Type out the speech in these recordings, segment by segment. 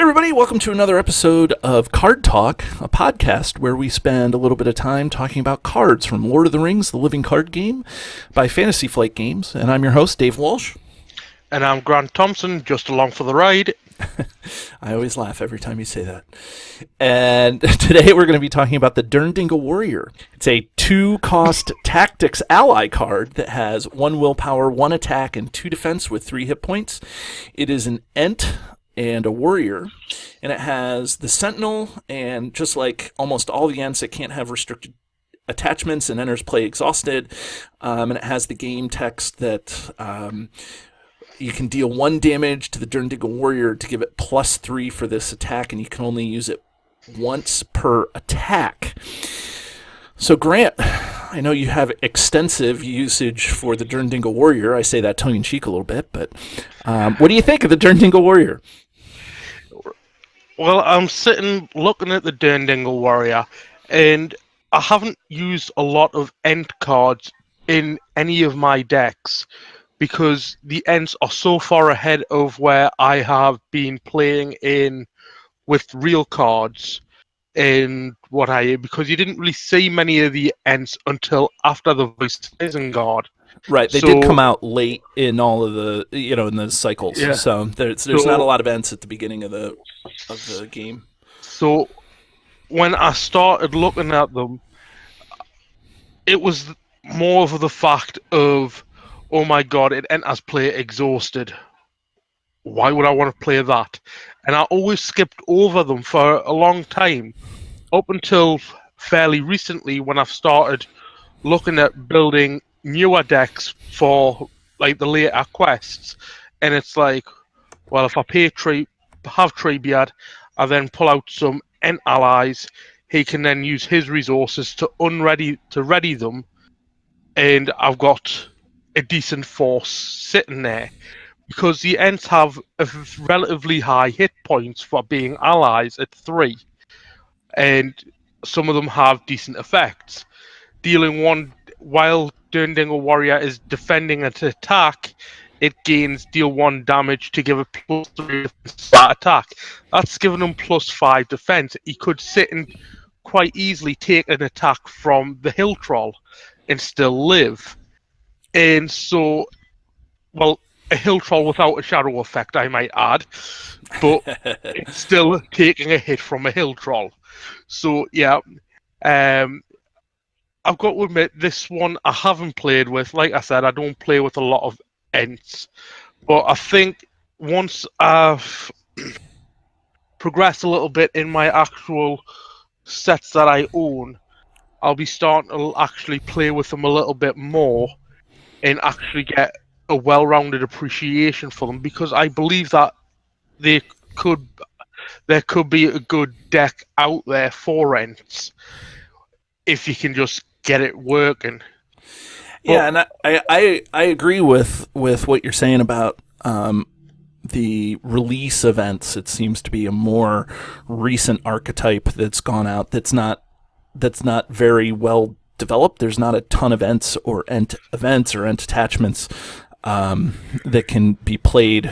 everybody, welcome to another episode of Card Talk, a podcast where we spend a little bit of time talking about cards from Lord of the Rings, the living card game, by Fantasy Flight Games. And I'm your host, Dave Walsh. And I'm Grant Thompson, just along for the ride. I always laugh every time you say that. And today we're going to be talking about the Derndingle Warrior. It's a 2-cost tactics ally card that has 1 willpower, 1 attack, and 2 defense with 3 hit points. It is an Ent and a warrior, and it has the Sentinel, and just like almost all the Ents, it can't have restricted attachments and enters play exhausted, and it has the game text that you can deal 1 damage to the Derndingle Warrior to give it +3 for this attack, and you can only use it once per attack. So Grant, I know you have extensive usage for the Derndingle Warrior. I say that tongue-in-cheek a little bit, but what do you think of the Derndingle Warrior? Well, I'm sitting looking at the Derndingle Warrior, and I haven't used a lot of Ent cards in any of my decks because the Ents are so far ahead of where I have been playing in with real cards. And because you didn't really see many of the Ents until after the Voice of Isengard. Right, they did come out late in all of the, in the cycles. Yeah. So there's not a lot of Ents at the beginning of the game. So when I started looking at them, it was more of the fact of, oh my god, it enters play exhausted. Why would I want to play that? And I always skipped over them for a long time, up until fairly recently when I've started looking at building newer decks for like the later quests. And it's like, well, if I have Treebeard, I then pull out some Ent allies. He can then use his resources to ready them, and I've got a decent force sitting there. Because the Ents have a relatively high hit points for being allies at 3. And some of them have decent effects. Dealing 1, while Derndingle Warrior is defending an attack, it gains deal 1 damage to give a +3 defense to that attack. That's giving him +5 defense. He could sit and quite easily take an attack from the Hill Troll and still live. And so, well, a Hill Troll without a shadow effect, I might add, but it's still taking a hit from a Hill Troll. So, yeah, I've got to admit, this one I haven't played with. Like I said, I don't play with a lot of Ents, but I think once I've progressed a little bit in my actual sets that I own, I'll be starting to actually play with them a little bit more and actually get a well-rounded appreciation for them, because I believe that there could be a good deck out there for Ents if you can just get it working. Yeah, and I agree with what you're saying about the release of Ents. It seems to be a more recent archetype that's gone out that's not very well developed. There's not a ton of Ents or Ent events or Ent attachments that can be played,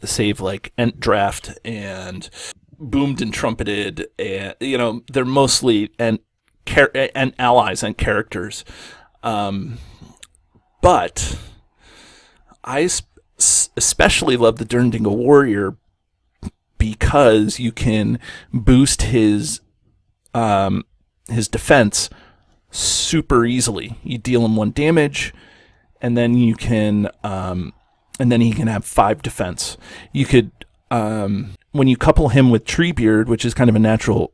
save like Ent Draft and Boomed and Trumpeted, and they're mostly Ent allies and characters. But I especially love the Derndingle Warrior because you can boost his defense super easily. You deal him 1 damage, and then you can, and then he can have 5 defense. You could, when you couple him with Treebeard, which is kind of a natural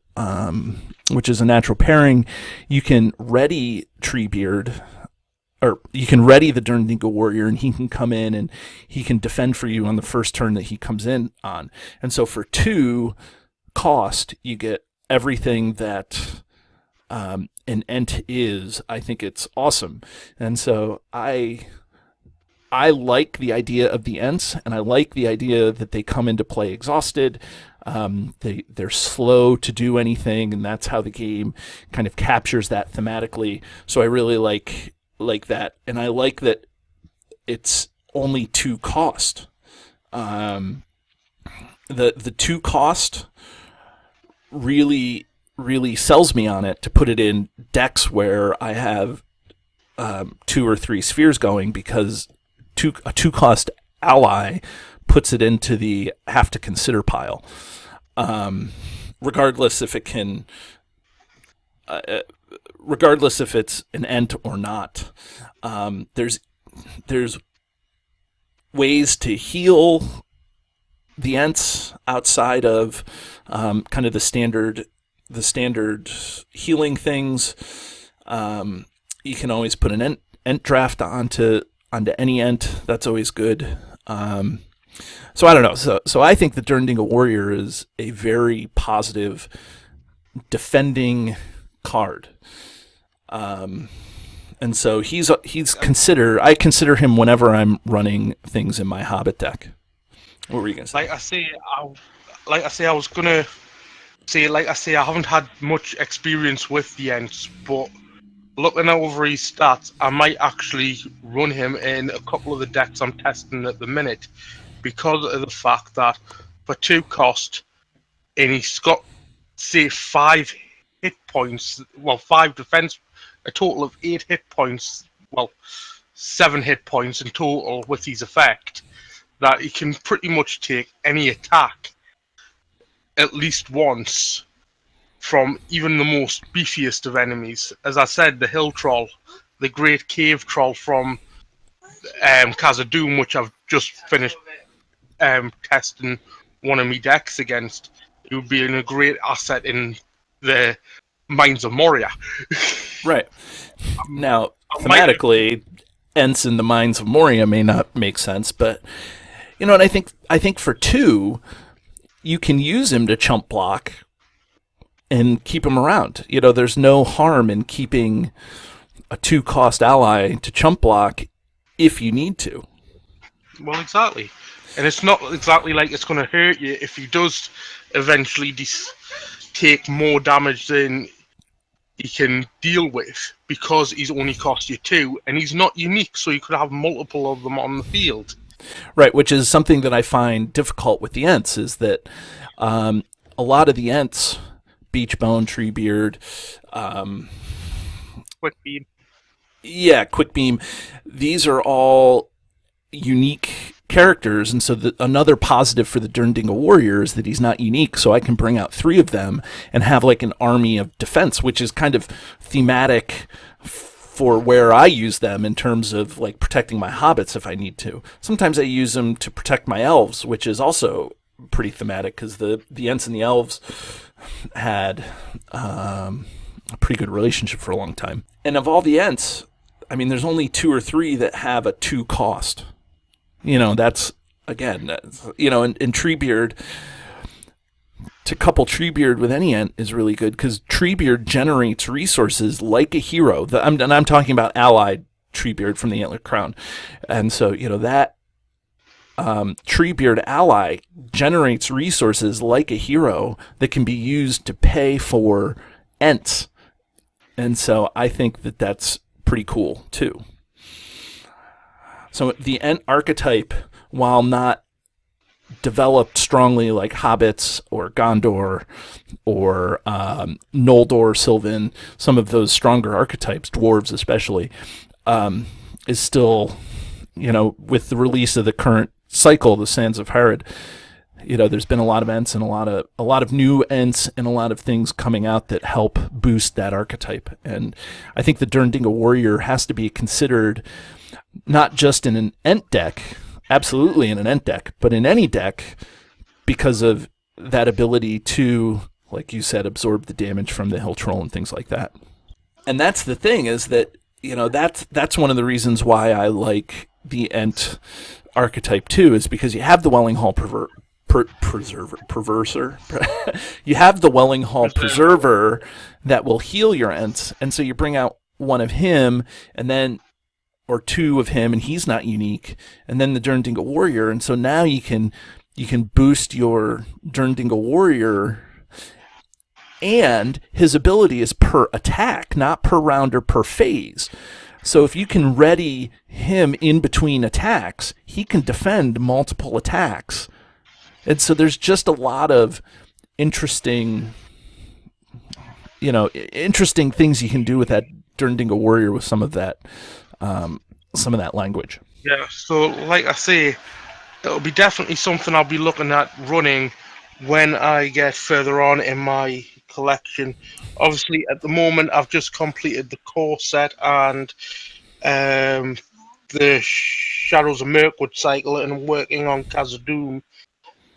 pairing, you can ready Treebeard, or you can ready the Derndingle Warrior, and he can come in and he can defend for you on the first turn that he comes in on. And so for 2 cost, you get everything that an Ent is. I think it's awesome. And so I like the idea of the Ents, and I like the idea that they come into play exhausted. They're slow to do anything, and that's how the game kind of captures that thematically. So I really like that, and I like that it's only 2 cost. the 2 cost really sells me on it to put it in decks where I have 2 or 3 spheres going, because a 2 cost ally puts it into the have to consider pile, regardless if it can, regardless if it's an ent or not. There's ways to heal the ents outside of kind of the standard healing things. You can always put an ent draft onto any ent. That's always good. So I don't know. So I think the Derndingle Warrior is a very positive defending card. And so I consider him whenever I'm running things in my Hobbit deck. What were you gonna say? I was gonna say, I haven't had much experience with the Ents, but looking over his stats, I might actually run him in a couple of the decks I'm testing at the minute, because of the fact that for 2 cost, and he's got, say, 5 hit points, 5 defense, a total of 8 hit points, 7 hit points in total with his effect, that he can pretty much take any attack at least once from even the most beefiest of enemies. As I said, the Hill Troll, the Great Cave Troll from Khazad-dûm, which I've just finished testing one of my decks against, it would be a great asset in the Mines of Moria. Right. Now, thematically, Ents in the Mines of Moria may not make sense, but and I think for 2, you can use him to chump block and keep him around. There's no harm in keeping a 2 cost ally to chump block if you need to. Well, exactly. And it's not exactly like it's going to hurt you if he does eventually take more damage than he can deal with, because he's only cost you 2, and he's not unique, so you could have multiple of them on the field. Right, which is something that I find difficult with the Ents, is that a lot of the Ents, Beachbone, Treebeard, Quick Beam. Yeah, Quick Beam. These are all unique characters, and so another positive for the Derndingle Warrior is that he's not unique, so I can bring out 3 of them and have like an army of defense, which is kind of thematic for where I use them in terms of like protecting my hobbits if I need to. Sometimes I use them to protect my elves, which is also pretty thematic, because the Ents and the elves had a pretty good relationship for a long time. And of all the Ents, I mean, there's only 2 or 3 that have a 2 cost. That's, again, in Treebeard, to couple Treebeard with any Ent is really good, because Treebeard generates resources like a hero. And I'm talking about allied Treebeard from the Antler Crown. And so, that Treebeard ally generates resources like a hero that can be used to pay for Ents. And so I think that that's pretty cool, too. So the Ent archetype, while not developed strongly like Hobbits or Gondor or Noldor, Sylvan, some of those stronger archetypes, dwarves especially, is still, with the release of the current cycle, the Sands of Harad, there's been a lot of Ents and a lot of new Ents and a lot of things coming out that help boost that archetype. And I think the Derndingle Warrior has to be considered not just in an Ent deck, absolutely in an Ent deck, but in any deck, because of that ability to, like you said, absorb the damage from the Hill Troll and things like that. And that's the thing, is that, that's one of the reasons why I like the Ent archetype too, is because you have the Welling Hall Preserver. You have the Welling Hall Preserver that will heal your Ents, and so you bring out one of him, and then or 2 of him, and he's not unique, and then the Derndingle Warrior, and so now you can boost your Derndingle Warrior, and his ability is per attack, not per round or per phase. So if you can ready him in between attacks, he can defend multiple attacks And so there's just a lot of interesting, interesting things you can do with that Derndingle Warrior with some of that language. Yeah, so like I say, it'll be definitely something I'll be looking at running when I get further on in my collection. Obviously, at the moment, I've just completed the core set and the Shadows of Mirkwood cycle, and I'm working on Khazad-dûm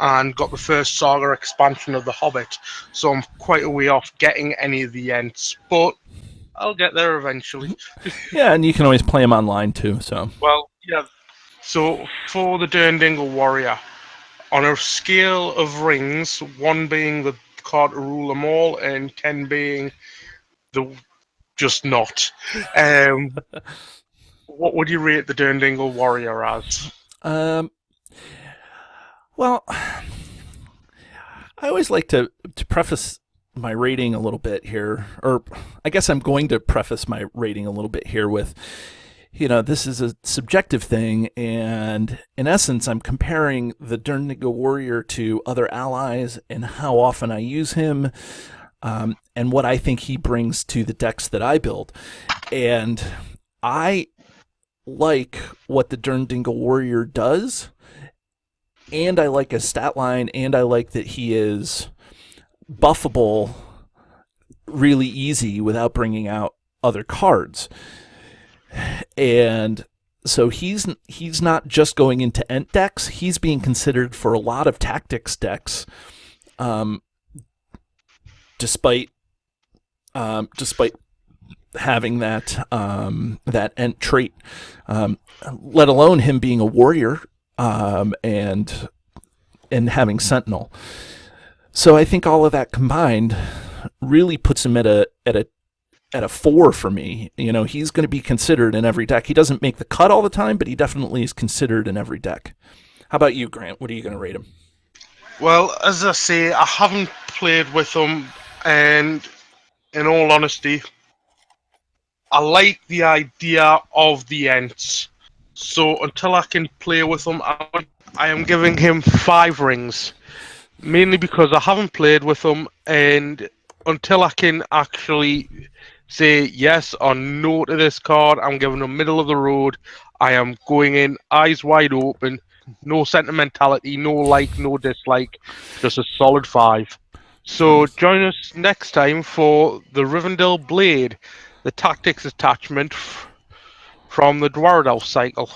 and got the first Saga expansion of The Hobbit, so I'm quite a way off getting any of the Ents, but I'll get there eventually. Yeah, and you can always play them online too. So Well, yeah. So for the Derndingle Warrior, on a scale of rings, 1 being the card to rule them all, and 10 being the just not, what would you rate the Derndingle Warrior as? Well, I always like to preface my rating a little bit here, or I guess I'm going to preface my rating a little bit here with, this is a subjective thing, and in essence, I'm comparing the Derndingle Warrior to other allies and how often I use him, and what I think he brings to the decks that I build. And I like what the Derndingle Warrior does, and I like his stat line, and I like that he is buffable really easy without bringing out other cards. And so he's not just going into Ent decks, he's being considered for a lot of tactics decks, despite having that Ent trait, let alone him being a warrior, and having Sentinel. So I think all of that combined really puts him at a 4 for me. He's going to be considered in every deck. He doesn't make the cut all the time, but he definitely is considered in every deck. How about you, Grant? What are you going to rate him? Well, as I say, I haven't played with him, and in all honesty, I like the idea of the Ents. So until I can play with him, I am giving him 5 rings. Mainly because I haven't played with him, and until I can actually say yes or no to this card, I'm giving him middle of the road. I am going in eyes wide open, no sentimentality, no like, no dislike, just a solid 5. So join us next time for the Rivendell Blade, the tactics attachment from the Dwarrowdell cycle.